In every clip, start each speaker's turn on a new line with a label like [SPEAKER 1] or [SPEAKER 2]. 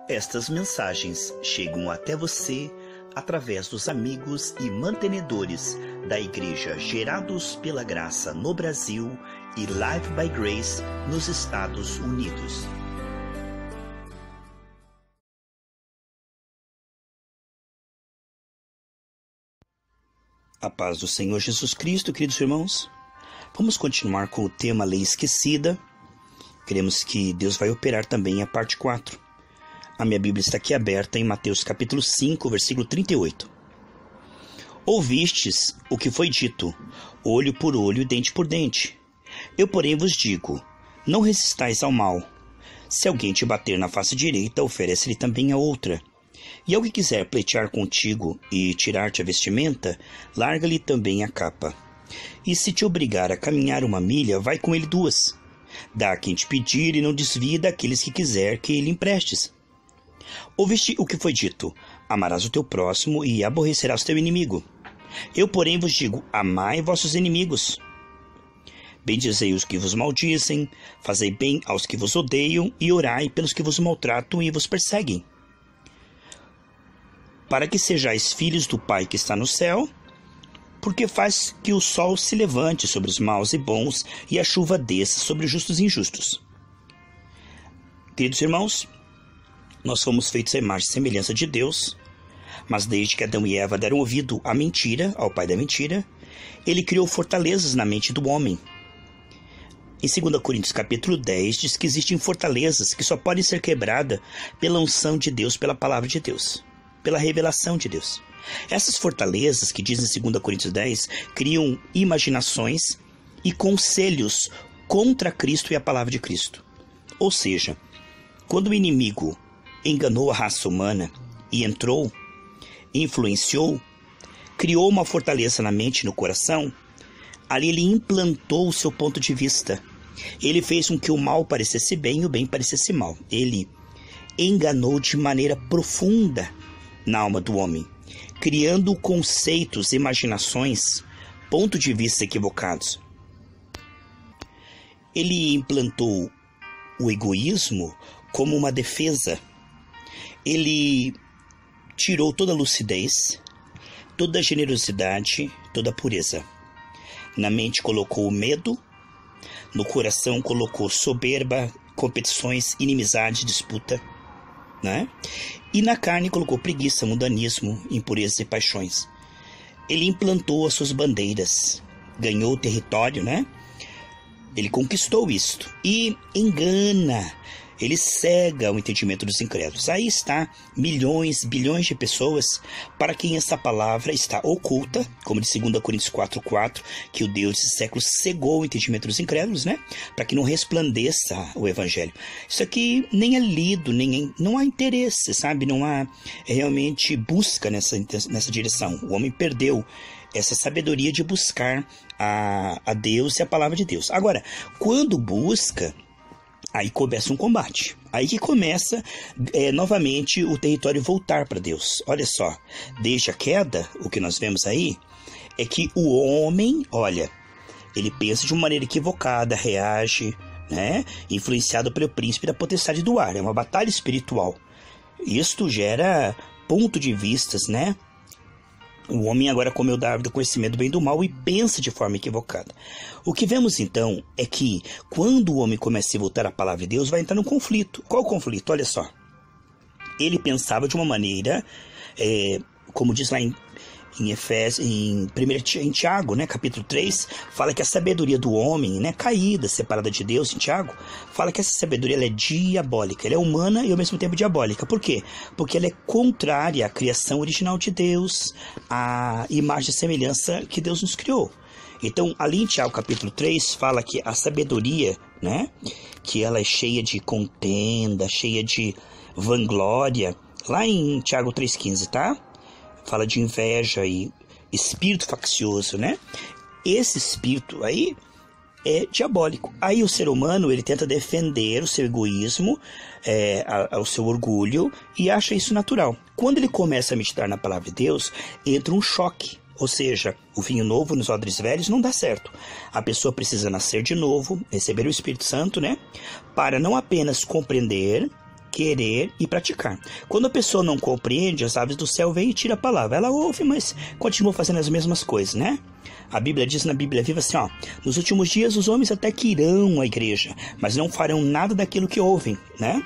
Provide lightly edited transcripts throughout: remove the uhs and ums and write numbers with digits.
[SPEAKER 1] Estas mensagens chegam até você através dos amigos e mantenedores da Igreja Gerados pela Graça no Brasil e Live by Grace nos Estados Unidos. A paz do Senhor Jesus Cristo, queridos irmãos. Vamos continuar com o tema Lei Esquecida. Queremos que Deus vai operar também a parte 4. A minha Bíblia está aqui aberta em Mateus capítulo 5, versículo 38. Ouvistes o que foi dito, olho por olho e dente por dente. Eu, porém, vos digo, não resistais ao mal. Se alguém te bater na face direita, oferece-lhe também a outra. E alguém quiser pleitear contigo e tirar-te a vestimenta, larga-lhe também a capa. E se te obrigar a caminhar 1 milha, vai com ele 2. Dá a quem te pedir e não desvie daqueles que quiser que lhe emprestes. Ouviste o que foi dito, amarás o teu próximo e aborrecerás o teu inimigo. Eu, porém, vos digo, amai vossos inimigos. Bendizei os que vos maldizem, fazei bem aos que vos odeiam e orai pelos que vos maltratam e vos perseguem. Para que sejais filhos do Pai que está no céu, porque faz que o sol se levante sobre os maus e bons e a chuva desça sobre os justos e injustos. Queridos irmãos, nós fomos feitos à imagem e semelhança de Deus, mas desde que Adão e Eva deram ouvido à mentira, ao pai da mentira, ele criou fortalezas na mente do homem. Em 2 Coríntios capítulo 10 diz que existem fortalezas que só podem ser quebradas pela unção de Deus, pela palavra de Deus, pela revelação de Deus. Essas fortalezas, que diz em 2 Coríntios 10, criam imaginações e conselhos contra Cristo e a palavra de Cristo. Ou seja, quando o inimigo enganou a raça humana e entrou, influenciou, criou uma fortaleza na mente e no coração, ali ele implantou o seu ponto de vista. Ele fez com que o mal parecesse bem e o bem parecesse mal. Ele enganou de maneira profunda na alma do homem, criando conceitos, imaginações, pontos de vista equivocados. Ele implantou o egoísmo como uma defesa. Ele tirou toda a lucidez, toda a generosidade, toda a pureza. Na mente colocou o medo, no coração colocou soberba, competições, inimizade, disputa, né? E na carne colocou preguiça, mundanismo, impureza e paixões. Ele implantou as suas bandeiras, ganhou o território, né? Ele conquistou isto e engana. Ele cega o entendimento dos incrédulos. Aí está milhões, bilhões de pessoas para quem essa palavra está oculta, como de 2 Coríntios 4:4, que o Deus desse século cegou o entendimento dos incrédulos, né? Para que não resplandeça o evangelho. Isso aqui nem é lido, não há interesse, sabe? Não há realmente busca nessa direção. O homem perdeu essa sabedoria de buscar a Deus e a palavra de Deus. Agora, quando busca, aí começa um combate. Aí que começa novamente o território voltar para Deus. Olha só, desde a queda, o que nós vemos aí é que o homem, olha, ele pensa de uma maneira equivocada, reage, né, influenciado pelo príncipe da potestade do ar. É uma batalha espiritual. Isto gera ponto de vistas, né? O homem agora comeu da árvore do conhecimento do bem e do mal e pensa de forma equivocada. O que vemos então é que quando o homem começa a voltar à palavra de Deus, vai entrar num conflito. Qual o conflito? Olha só. Ele pensava de uma maneira, como diz lá em Tiago, né, capítulo 3, fala que a sabedoria do homem, né, caída, separada de Deus, em Tiago, fala que essa sabedoria ela é diabólica, ela é humana e ao mesmo tempo diabólica. Por quê? Porque ela é contrária à criação original de Deus, à imagem e semelhança que Deus nos criou. Então, ali em Tiago capítulo 3, fala que a sabedoria, né, que ela é cheia de contenda, cheia de vanglória, lá em Tiago 3,15, tá? Fala de inveja e espírito faccioso, né? Esse espírito aí é diabólico. Aí o ser humano, ele tenta defender o seu egoísmo, o seu orgulho, e acha isso natural. Quando ele começa a meditar na palavra de Deus, entra um choque. Ou seja, o vinho novo nos odres velhos não dá certo. A pessoa precisa nascer de novo, receber o Espírito Santo, né? Para não apenas compreender querer e praticar. Quando a pessoa não compreende, as aves do céu vêm e tiram a palavra. Ela ouve, mas continua fazendo as mesmas coisas, né? A Bíblia diz na Bíblia Viva assim, ó: nos últimos dias os homens até que irão à igreja, mas não farão nada daquilo que ouvem, né?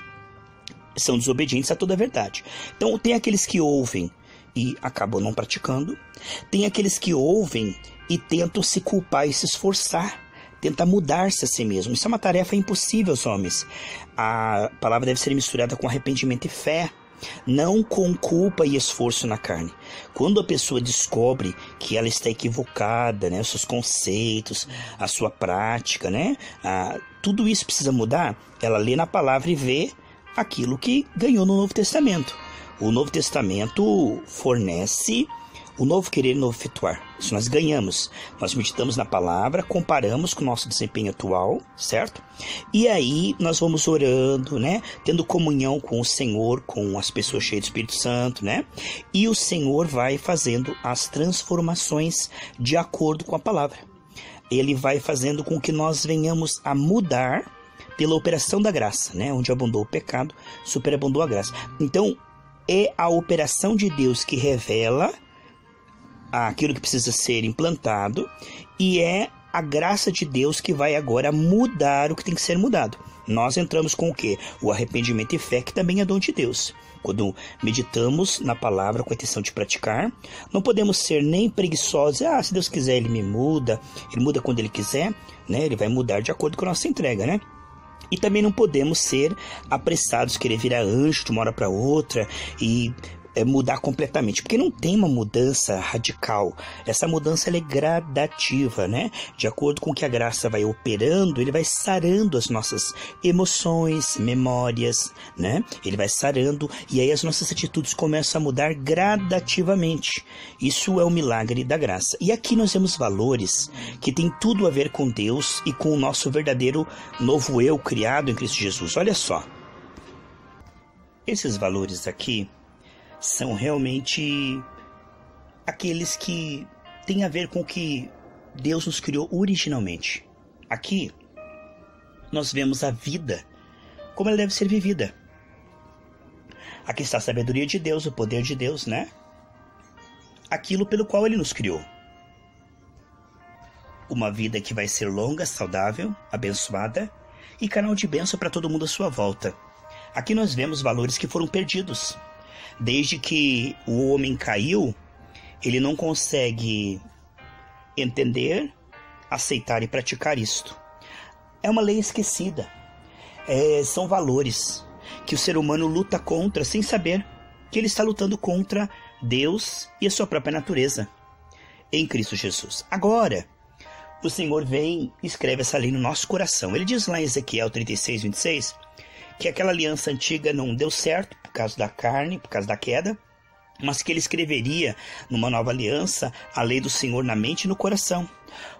[SPEAKER 1] São desobedientes a toda a verdade. Então tem aqueles que ouvem e acabam não praticando. Tem aqueles que ouvem e tentam se culpar e se esforçar, tenta mudar-se a si mesmo. Isso é uma tarefa impossível aos homens. A palavra deve ser misturada com arrependimento e fé, não com culpa e esforço na carne. Quando a pessoa descobre que ela está equivocada, né, os seus conceitos, a sua prática, né, tudo isso precisa mudar, ela lê na palavra e vê aquilo que ganhou no Novo Testamento. O Novo Testamento fornece o novo querer e o novo efetuar. Isso nós ganhamos. Nós meditamos na palavra, comparamos com o nosso desempenho atual, certo? E aí nós vamos orando, né? Tendo comunhão com o Senhor, com as pessoas cheias do Espírito Santo, né? E o Senhor vai fazendo as transformações de acordo com a palavra. Ele vai fazendo com que nós venhamos a mudar pela operação da graça, né? Onde abundou o pecado, superabundou a graça. Então, é a operação de Deus que revela aquilo que precisa ser implantado, e é a graça de Deus que vai agora mudar o que tem que ser mudado. Nós entramos com o quê? O arrependimento e fé, que também é dom de Deus. Quando meditamos na palavra com a intenção de praticar, não podemos ser nem preguiçosos. Se Deus quiser, Ele me muda. Ele muda quando Ele quiser, né? Ele vai mudar de acordo com a nossa entrega, né? E também não podemos ser apressados, querer virar anjo de uma hora para outra e mudar completamente, porque não tem uma mudança radical. Essa mudança ela é gradativa, né? De acordo com que a graça vai operando, ele vai sarando as nossas emoções, memórias, né? Ele vai sarando e aí as nossas atitudes começam a mudar gradativamente. Isso é o milagre da graça. E aqui nós vemos valores que tem tudo a ver com Deus e com o nosso verdadeiro novo eu criado em Cristo Jesus. Olha só. Esses valores aqui são realmente aqueles que têm a ver com o que Deus nos criou originalmente. Aqui nós vemos a vida como ela deve ser vivida. Aqui está a sabedoria de Deus, o poder de Deus, né? Aquilo pelo qual Ele nos criou. Uma vida que vai ser longa, saudável, abençoada e canal de bênção para todo mundo à sua volta. Aqui nós vemos valores que foram perdidos. Desde que o homem caiu, ele não consegue entender, aceitar e praticar isto. É uma lei esquecida. São valores que o ser humano luta contra sem saber que ele está lutando contra Deus e a sua própria natureza em Cristo Jesus. Agora, o Senhor vem e escreve essa lei no nosso coração. Ele diz lá em Ezequiel 36, 26, que aquela aliança antiga não deu certo por causa da carne, por causa da queda, mas que ele escreveria numa nova aliança a lei do Senhor na mente e no coração.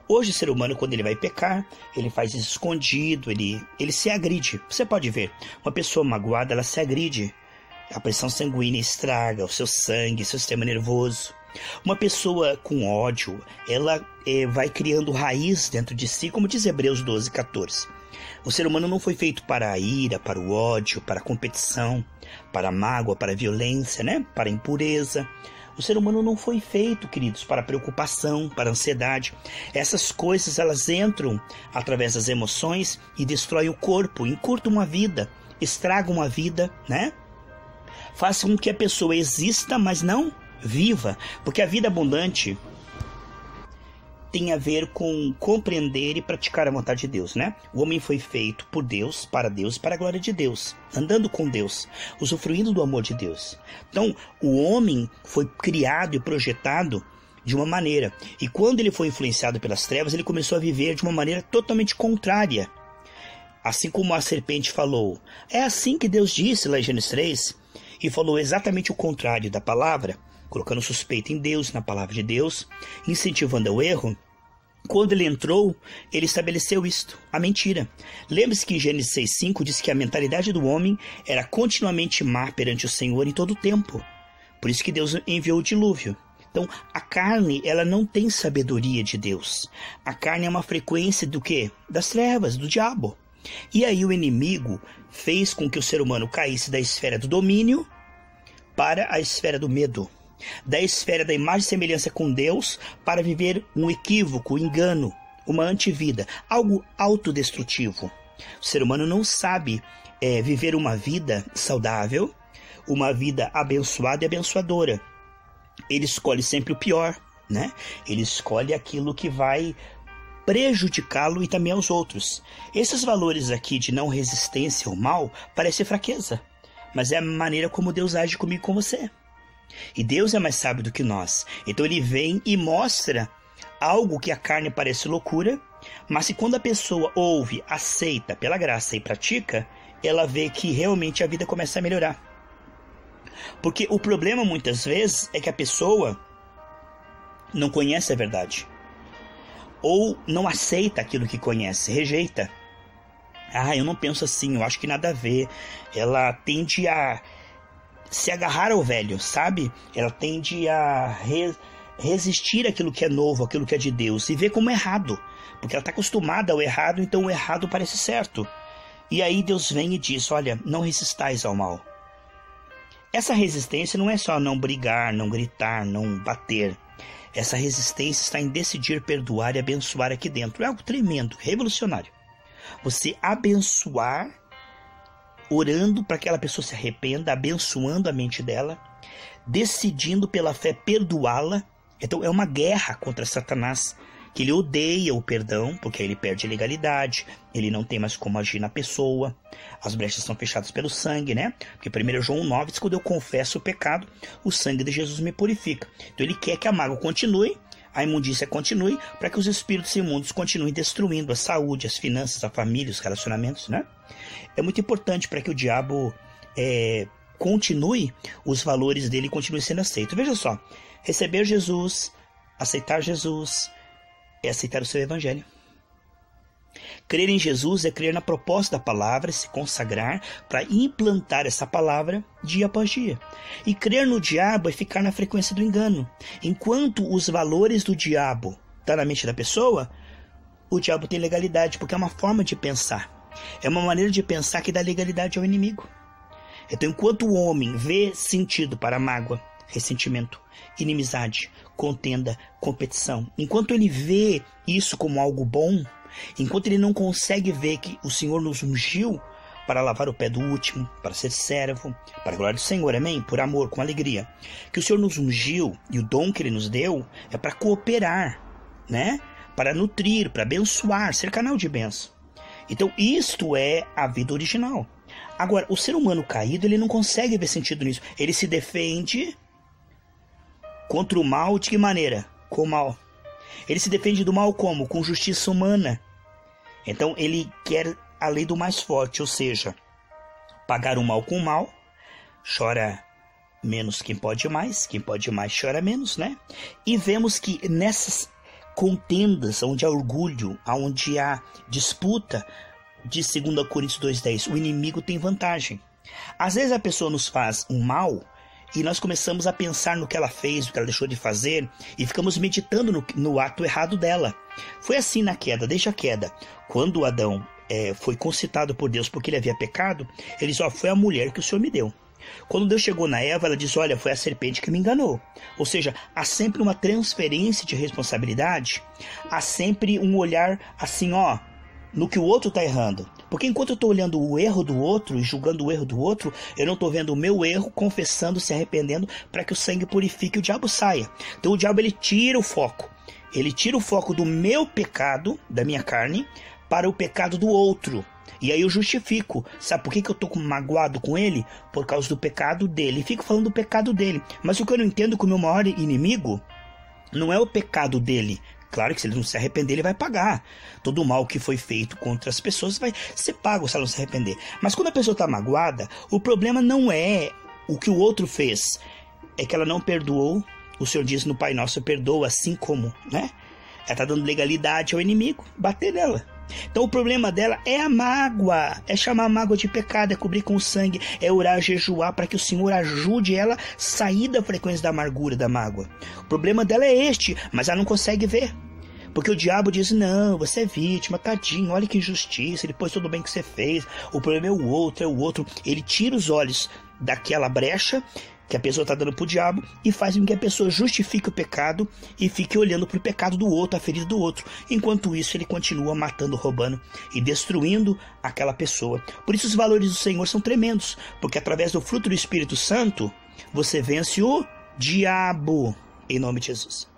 [SPEAKER 1] Hoje o ser humano, quando ele vai pecar, ele faz isso escondido, ele se agride. Você pode ver, uma pessoa magoada, ela se agride. A pressão sanguínea estraga o seu sangue, seu sistema nervoso. Uma pessoa com ódio, ela vai criando raiz dentro de si, como diz Hebreus 12, 14. O ser humano não foi feito para a ira, para o ódio, para a competição, para a mágoa, para a violência, né? Para a impureza. O ser humano não foi feito, queridos, para a preocupação, para a ansiedade. Essas coisas, elas entram através das emoções e destroem o corpo, encurtam uma vida, estragam uma vida, né? Faz com que a pessoa exista, mas não viva, porque a vida abundante tem a ver com compreender e praticar a vontade de Deus, né? O homem foi feito por Deus e para a glória de Deus, andando com Deus, usufruindo do amor de Deus. Então, o homem foi criado e projetado de uma maneira, e quando ele foi influenciado pelas trevas, ele começou a viver de uma maneira totalmente contrária. Assim como a serpente falou, é assim que Deus disse lá em Gênesis 3, e falou exatamente o contrário da palavra, colocando suspeita em Deus, na palavra de Deus, incentivando ao erro. Quando ele entrou, ele estabeleceu isto, a mentira. Lembre-se que em Gênesis 6,5 diz que a mentalidade do homem era continuamente má perante o Senhor em todo o tempo. Por isso que Deus enviou o dilúvio. Então, a carne, ela não tem sabedoria de Deus. A carne é uma frequência do quê? Das trevas, do diabo. E aí o inimigo fez com que o ser humano caísse da esfera do domínio para a esfera do medo, da esfera da imagem e semelhança com Deus para viver um equívoco, um engano, uma antivida, algo autodestrutivo. O ser humano não sabe viver uma vida saudável, uma vida abençoada e abençoadora. Ele escolhe sempre o pior, né? Ele escolhe aquilo que vai prejudicá-lo e também aos outros. Esses valores aqui de não resistência ao mal parecem fraqueza, mas é a maneira como Deus age comigo e com você. E Deus é mais sábio do que nós. Então ele vem e mostra algo que a carne parece loucura, mas que quando a pessoa ouve, aceita pela graça e pratica, ela vê que realmente a vida começa a melhorar. Porque o problema muitas vezes é que a pessoa não conhece a verdade, ou não aceita aquilo que conhece, rejeita. Eu não penso assim, eu acho que nada a ver. Ela tende a se agarrar ao velho, sabe? Ela tende a resistir àquilo que é novo, àquilo que é de Deus, e ver como errado, porque ela está acostumada ao errado, então o errado parece certo. E aí Deus vem e diz, olha, não resistais ao mal. Essa resistência não é só não brigar, não gritar, não bater. Essa resistência está em decidir perdoar e abençoar aqui dentro. É algo tremendo, revolucionário. Você abençoar, orando para que aquela pessoa se arrependa, abençoando a mente dela, decidindo pela fé perdoá-la. Então é uma guerra contra Satanás, que ele odeia o perdão, porque aí ele perde a legalidade, ele não tem mais como agir na pessoa, as brechas são fechadas pelo sangue, né? Porque 1 João 9 diz que quando eu confesso o pecado, o sangue de Jesus me purifica. Então ele quer que a mágoa continue, a imundícia continue, para que os espíritos imundos continuem destruindo a saúde, as finanças, a família, os relacionamentos, né? É muito importante para que o diabo continue, os valores dele continuem sendo aceitos. Veja só, receber Jesus, aceitar Jesus, é aceitar o seu evangelho. Crer em Jesus é crer na proposta da palavra, se consagrar para implantar essa palavra dia após dia. E crer no diabo é ficar na frequência do engano. Enquanto os valores do diabo estão na mente da pessoa, o diabo tem legalidade, porque é uma forma de pensar. É uma maneira de pensar que dá legalidade ao inimigo. Então, enquanto o homem vê sentido para a mágoa, ressentimento, inimizade, contenda, competição, enquanto ele vê isso como algo bom, enquanto ele não consegue ver que o Senhor nos ungiu para lavar o pé do último, para ser servo, para a glória do Senhor, amém? Por amor, com alegria. Que o Senhor nos ungiu e o dom que ele nos deu é para cooperar, né? Para nutrir, para abençoar, ser canal de bênção. Então isto é a vida original. Agora, o ser humano caído, ele não consegue ver sentido nisso. Ele se defende contra o mal de que maneira? Com o mal. Ele se defende do mal como? Com justiça humana. Então ele quer a lei do mais forte, ou seja, pagar o mal com o mal. Chora menos quem pode mais chora menos, né? E vemos que nessas contendas, onde há orgulho, onde há disputa, de 2 Coríntios 2,10, o inimigo tem vantagem. Às vezes a pessoa nos faz um mal e nós começamos a pensar no que ela fez, no que ela deixou de fazer, e ficamos meditando no ato errado dela. Foi assim na queda, desde a queda. Quando Adão foi concitado por Deus porque ele havia pecado, ele disse, foi a mulher que o Senhor me deu. Quando Deus chegou na Eva, ela disse, olha, foi a serpente que me enganou. Ou seja, há sempre uma transferência de responsabilidade, há sempre um olhar assim, no que o outro está errando. Porque enquanto eu estou olhando o erro do outro e julgando o erro do outro, eu não estou vendo o meu erro, confessando, se arrependendo, para que o sangue purifique e o diabo saia. Então o diabo, ele tira o foco. Ele tira o foco do meu pecado, da minha carne, para o pecado do outro. E aí eu justifico. Sabe por que eu estou magoado com ele? Por causa do pecado dele. E fico falando do pecado dele. Mas o que eu não entendo é que o meu maior inimigo não é o pecado dele. Claro que se ele não se arrepender, ele vai pagar. Todo o mal que foi feito contra as pessoas vai ser pago se ela não se arrepender. Mas quando a pessoa está magoada, o problema não é o que o outro fez. É que ela não perdoou. O Senhor diz no Pai Nosso, perdoa assim como, né? Ela está dando legalidade ao inimigo, bater nela. Então o problema dela é a mágoa, é chamar a mágoa de pecado, é cobrir com o sangue, é orar, jejuar para que o Senhor ajude ela a sair da frequência da amargura, da mágoa. O problema dela é este, mas ela não consegue ver. Porque o diabo diz, não, você é vítima, tadinho, olha que injustiça, depois tudo bem que você fez, o problema é o outro. Ele tira os olhos daquela brecha que a pessoa está dando pro diabo e faz com que a pessoa justifique o pecado e fique olhando pro pecado do outro, a ferida do outro. Enquanto isso, ele continua matando, roubando e destruindo aquela pessoa. Por isso os valores do Senhor são tremendos, porque através do fruto do Espírito Santo, você vence o diabo, em nome de Jesus.